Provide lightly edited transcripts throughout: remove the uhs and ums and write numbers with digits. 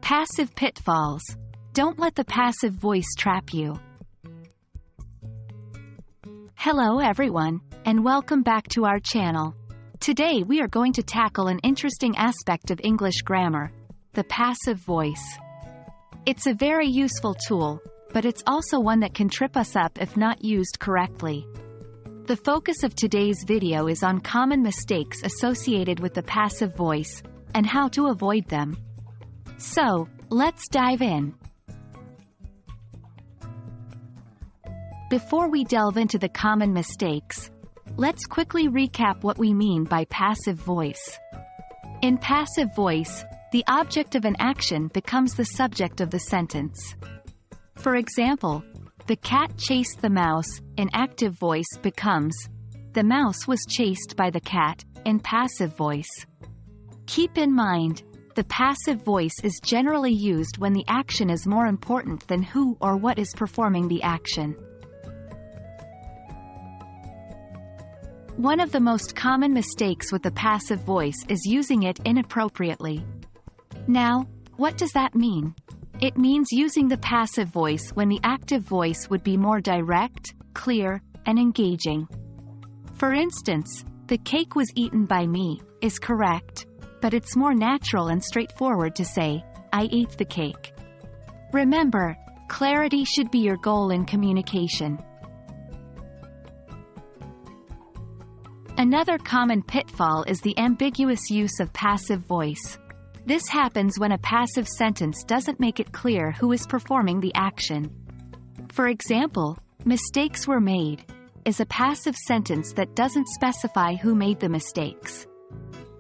Passive pitfalls. Don't let the passive voice trap you. Hello everyone, and welcome back to our channel. Today we are going to tackle an interesting aspect of English grammar, the passive voice. It's a very useful tool, but it's also one that can trip us up if not used correctly. The focus of today's video is on common mistakes associated with the passive voice, and how to avoid them. So, let's dive in. Before we delve into the common mistakes, let's quickly recap what we mean by passive voice. In passive voice, the object of an action becomes the subject of the sentence. For example, the cat chased the mouse in active voice becomes, the mouse was chased by the cat in passive voice. Keep in mind, the passive voice is generally used when the action is more important than who or what is performing the action. One of the most common mistakes with the passive voice is using it inappropriately. Now, what does that mean? It means using the passive voice when the active voice would be more direct, clear, and engaging. For instance, the cake was eaten by me is correct, but it's more natural and straightforward to say, I ate the cake. Remember, clarity should be your goal in communication. Another common pitfall is the ambiguous use of passive voice. This happens when a passive sentence doesn't make it clear who is performing the action. For example, mistakes were made is a passive sentence that doesn't specify who made the mistakes.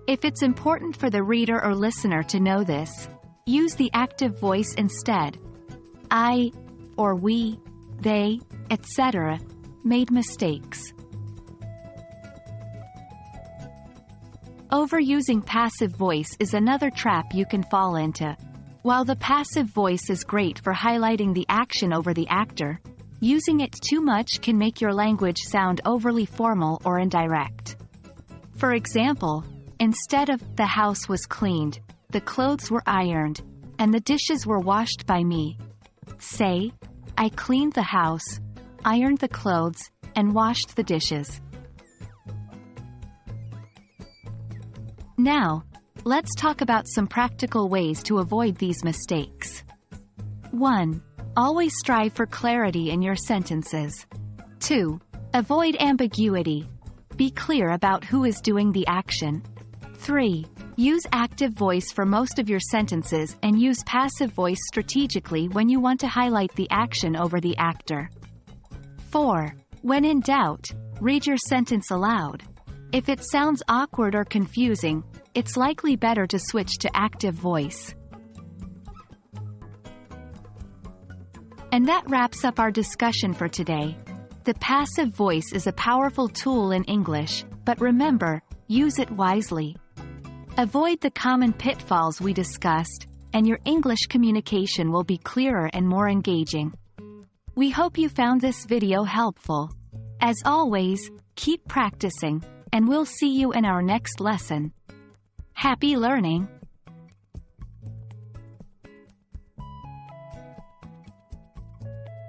If it's important for the reader or listener to know this, use the active voice instead. I, or we, they, etc., made mistakes. Overusing passive voice is another trap you can fall into. While the passive voice is great for highlighting the action over the actor, using it too much can make your language sound overly formal or indirect. For example, instead of the house was cleaned, the clothes were ironed, and the dishes were washed by me, say, I cleaned the house, ironed the clothes, and washed the dishes. Now, let's talk about some practical ways to avoid these mistakes. 1. Always strive for clarity in your sentences. 2. Avoid ambiguity. Be clear about who is doing the action. 3. Use active voice for most of your sentences and use passive voice strategically when you want to highlight the action over the actor. 4. When in doubt, read your sentence aloud. If it sounds awkward or confusing, it's likely better to switch to active voice. And that wraps up our discussion for today. The passive voice is a powerful tool in English, but remember, use it wisely. Avoid the common pitfalls we discussed, and your English communication will be clearer and more engaging. We hope you found this video helpful. As always, keep practicing, and we'll see you in our next lesson. Happy learning!